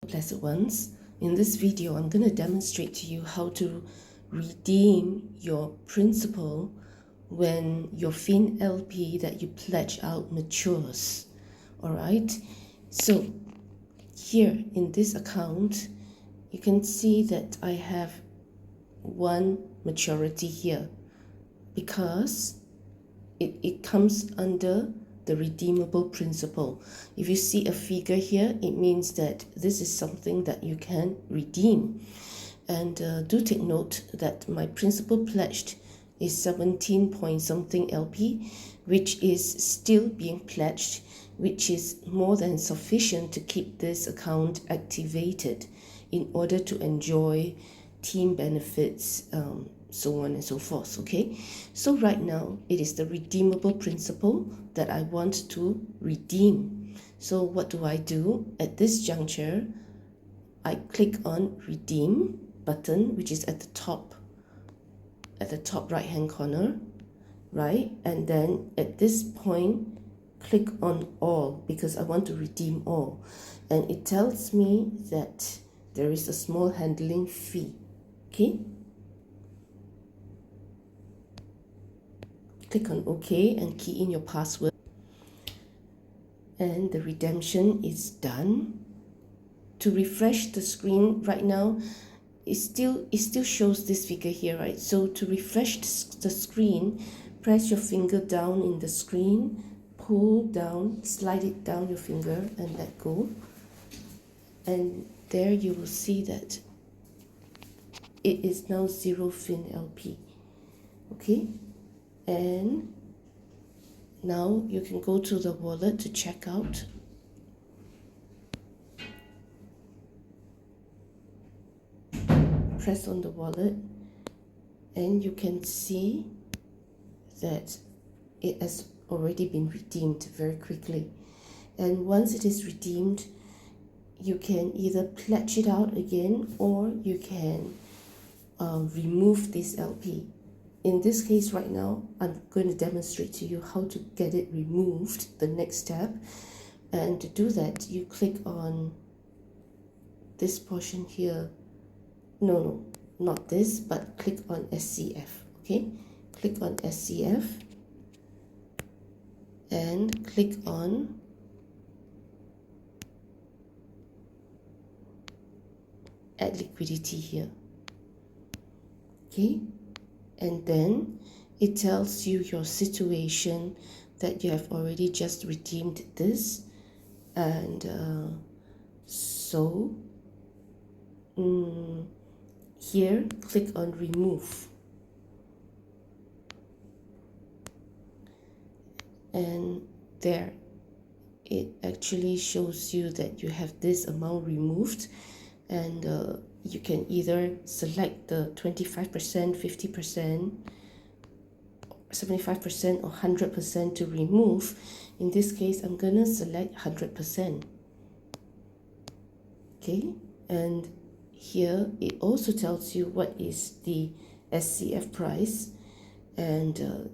Blessed ones, in this video I'm going to demonstrate to you how to redeem your principal when your FinLP that you pledge out matures. Alright, so here in this account you can see that I have one maturity here because it comes under the redeemable principal. If you see a figure here, it means that this is something that you can redeem. And do take note that my principal pledged is 17 point something LP, which is still being pledged, which is more than sufficient to keep this account activated in order to enjoy team benefits, so on and so forth. Okay, so right now it is the redeemable principal that I want to redeem. So what do I do at this juncture? I click on redeem button, which is at the top right hand corner, right? And then at this point click on all, because I want to redeem all, and it tells me that there is a small handling fee. Okay, click on OK and key in your password, and the redemption is done. To refresh the screen right now, it still shows this figure here, right? So to refresh the screen, press your finger down in the screen, pull down, slide it down your finger and let go, and there you will see that it is now 0 FinLP. Okay, and now you can go to the wallet to check out. Press on the wallet and you can see that it has already been redeemed very quickly. And once it is redeemed, you can either pledge it out again or you can remove this LP. In this case right now, I'm going to demonstrate to you how to get it removed, the next step. And to do that, you click on this portion here. No, not this, but click on SCF. Okay, click on SCF and click on add liquidity here. Okay, and then it tells you your situation, that you have already just redeemed this, and here click on remove, and there it actually shows you that you have this amount removed, and you can either select the 25%, 50%, 75% or 100% to remove. In this case, I'm gonna select 100%. Okay, and here it also tells you what is the SCF price, and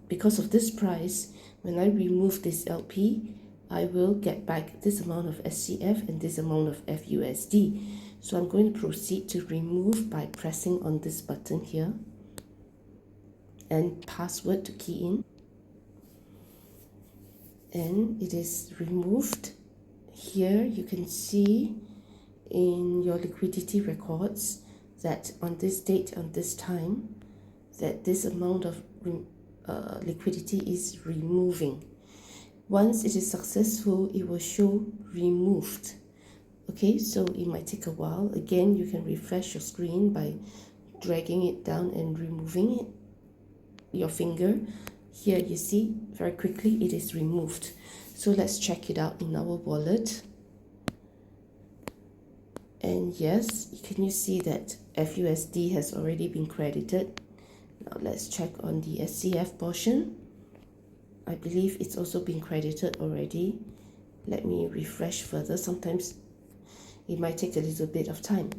because of this price, when I remove this LP, I will get back this amount of SCF and this amount of FUSD. So I'm going to proceed to remove by pressing on this button here and password to key in, and it is removed. Here you can see in your liquidity records that on this date, on this time, that this amount of liquidity is removing. Once it is successful, it will show removed. Okay, so it might take a while. Again, you can refresh your screen by dragging it down and removing it, your finger. Here you see very quickly it is removed. So let's check it out in our wallet. And yes, can you see that FUSD has already been credited? Now let's check on the SCF portion. I believe it's also been credited already. Let me refresh further. Sometimes it might take a little bit of time.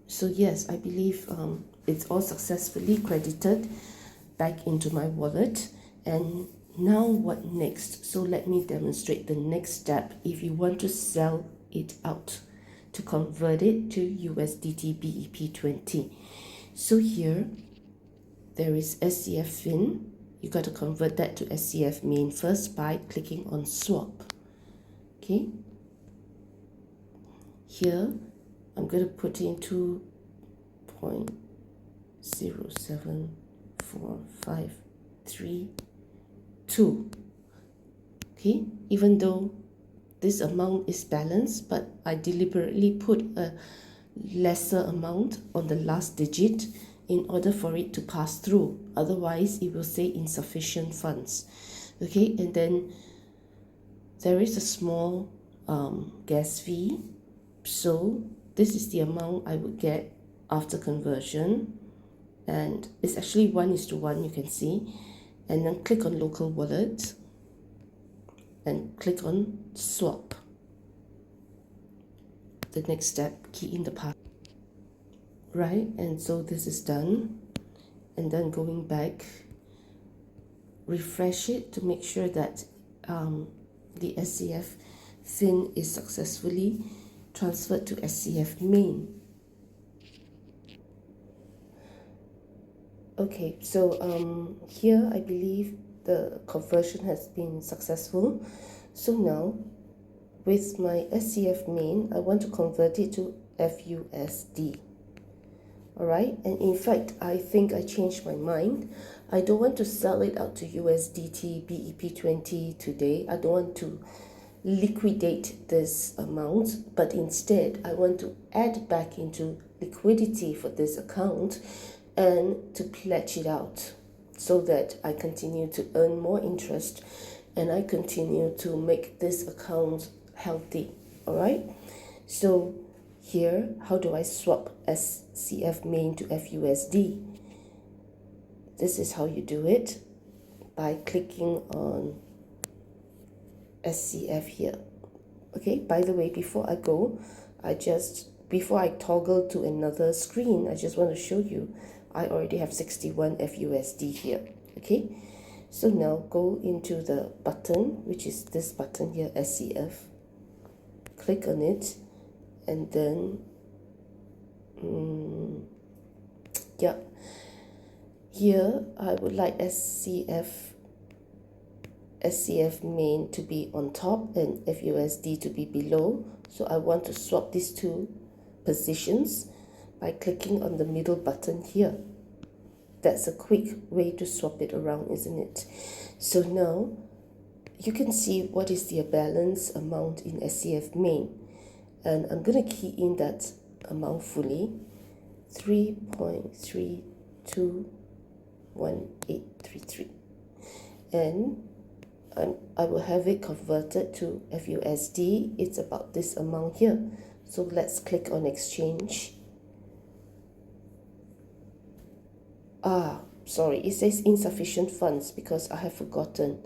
So yes, I believe it's all successfully credited back into my wallet. And Now what next? So let me demonstrate the next step if you want to sell it out, to convert it to USDT BEP20. So here there is SCF Fin. You got to convert that to SCF main first by clicking on swap. Okay, here I'm going to put in 2.07453 2. Okay, even though this amount is balanced, but I deliberately put a lesser amount on the last digit in order for it to pass through. Otherwise it will say insufficient funds. Okay, and then there is a small gas fee, so this is the amount I would get after conversion, and it's actually 1:1, you can see. And then click on local wallet and click on swap. The next step, key in the password. Right, and so this is done. And then going back, refresh it to make sure that the SCF Fin is successfully transferred to SCF main. Okay, so here I believe the conversion has been successful. So now with my SCF main, I want to convert it to FUSD. Alright, and in fact I think I changed my mind. I don't want to sell it out to USDT BEP20 today. I don't want to liquidate this amount, but instead I want to add back into liquidity for this account and to pledge it out so that I continue to earn more interest and I continue to make this account healthy. Alright, so here, how do I swap SCF main to FUSD? This is how you do it, by clicking on SCF here. Okay, by the way, before I go, before I toggle to another screen, I just want to show you I already have 61 FUSD here. Okay, so now go into the button, which is this button here, SCF. Click on it, and then yeah, here I would like SCF main to be on top and FUSD to be below. So I want to swap these two positions by clicking on the middle button here. That's a quick way to swap it around, isn't it? So now you can see what is the balance amount in SCF main, and I'm going to key in that amount fully, 3.321833, and I will have it converted to FUSD. It's about this amount here. So let's click on exchange. Sorry, it says insufficient funds because I have forgotten.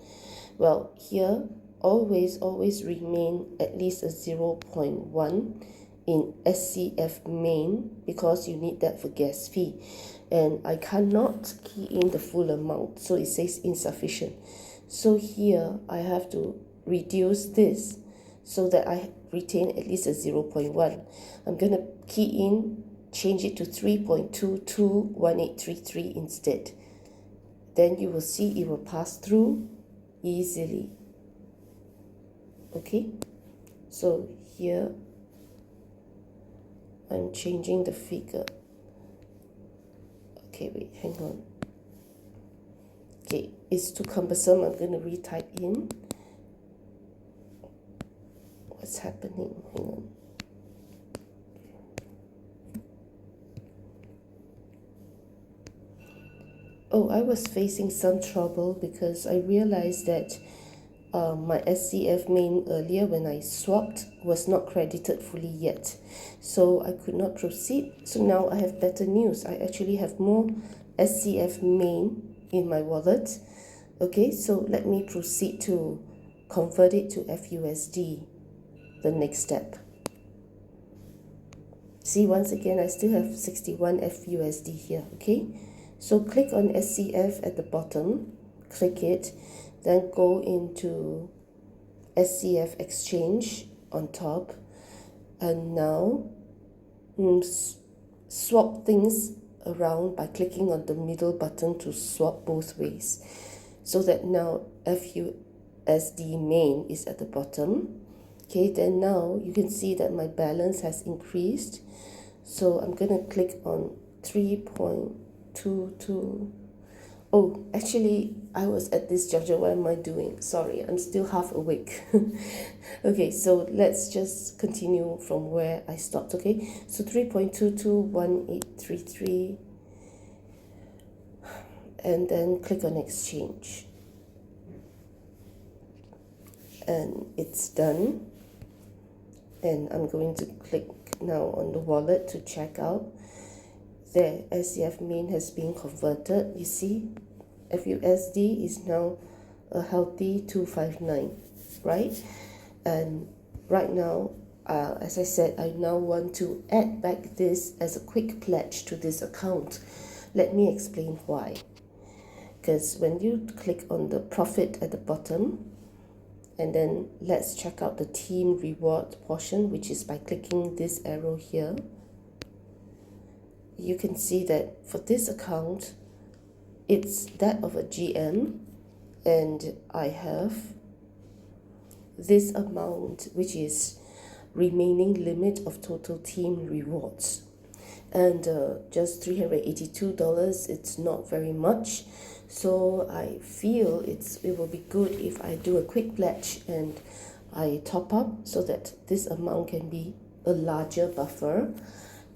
Well, here always remain at least a 0.1 in SCF main because you need that for gas fee, and I cannot key in the full amount, so it says insufficient. So here I have to reduce this so that I retain at least a 0.1. I'm going to key in, change it to 3.221833 instead. Then you will see it will pass through easily. Okay, so here I'm changing the figure. Okay, wait, hang on. Okay, it's too cumbersome. I'm going to retype in. What's happening? Hang on. Oh, I was facing some trouble because I realized that my SCF main earlier when I swapped was not credited fully yet, so I could not proceed. So now I have better news. I actually have more SCF main in my wallet. Okay, so let me proceed to convert it to FUSD, the next step. See, once again I still have 61 FUSD here. Okay, so click on SCF at the bottom, click it, then go into SCF exchange on top, and now swap things around by clicking on the middle button to swap both ways, so that now FUSD main is at the bottom. Okay, then now you can see that my balance has increased, so I'm gonna click on 3.22. Oh, actually, I was at this juncture. What am I doing? Sorry, I'm still half awake. Okay, so let's just continue from where I stopped, okay? So 3.221833, and then click on exchange. And it's done. And I'm going to click now on the wallet to check out. There, SCF main has been converted. You see, FUSD is now a healthy 259, right? And right now, as I said, I now want to add back this as a quick pledge to this account. Let me explain why. Because when you click on the profit at the bottom, and then let's check out the team reward portion, which is by clicking this arrow here. You can see that for this account, it's that of a GM, and I have this amount, which is remaining limit of total team rewards, and just $382. It's not very much, so I feel it will be good if I do a quick pledge and I top up, so that this amount can be a larger buffer.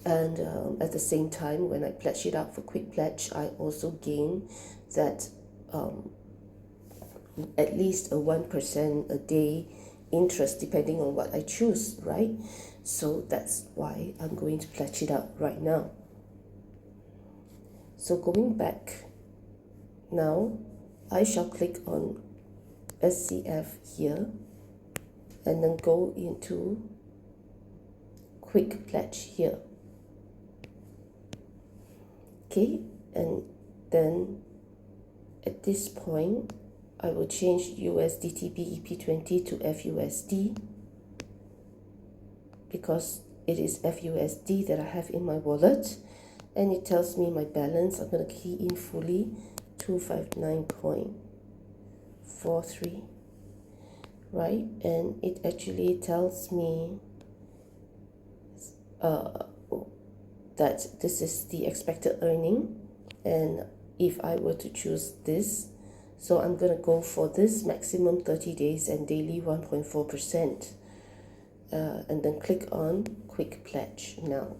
And at the same time, when I pledge it out for quick pledge, I also gain that at least a 1% a day interest, depending on what I choose, right? So that's why I'm going to pledge it out right now. So going back, now I shall click on SCF here, and then go into quick pledge here. Okay, and then at this point, I will change USDT BEP20 to FUSD, because it is FUSD that I have in my wallet, and it tells me my balance. I'm going to key in fully 259.43, right? And it actually tells me that this is the expected earning, and if I were to choose this, so I'm going to go for this maximum 30 days and daily 1.4%, and then click on quick pledge now.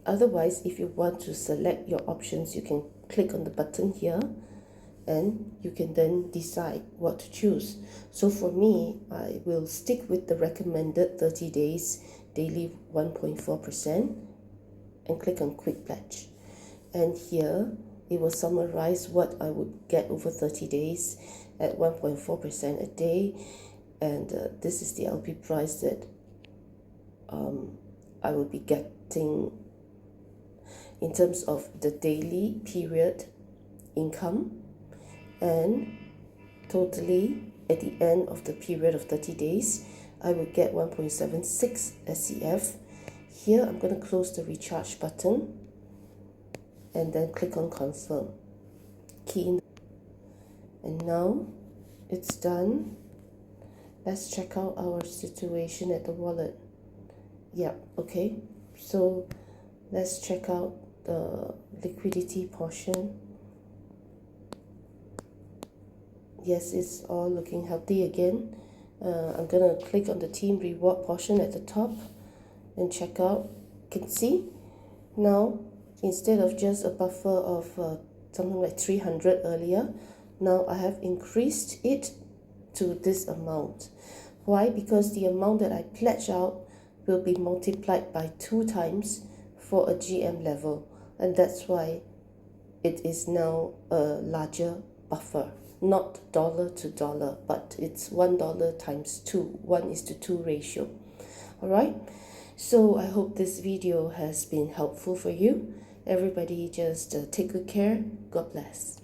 Otherwise, if you want to select your options, you can click on the button here, and you can then decide what to choose. So for me, I will stick with the recommended 30 days daily 1.4% and click on quick pledge. And here it will summarize what I would get over 30 days at 1.4% a day, and this is the LP price that I will be getting in terms of the daily period income, and totally at the end of the period of 30 days I will get 1.76 SCF. Here I'm going to close the recharge button and then click on confirm. Key in, and now it's done. Let's check out our situation at the wallet. Yeah, okay, so let's check out the liquidity portion. Yes, it's all looking healthy again. I'm gonna click on the team reward portion at the top and check out. You can see now, instead of just a buffer of something like 300 earlier, now I have increased it to this amount. Why? Because the amount that I pledge out will be multiplied by 2 times for a GM level, and that's why it is now a larger buffer. Not dollar to dollar, but it's $1 times 2, 1:2 ratio. All right, so I hope this video has been helpful for you. Everybody just take good care. God bless.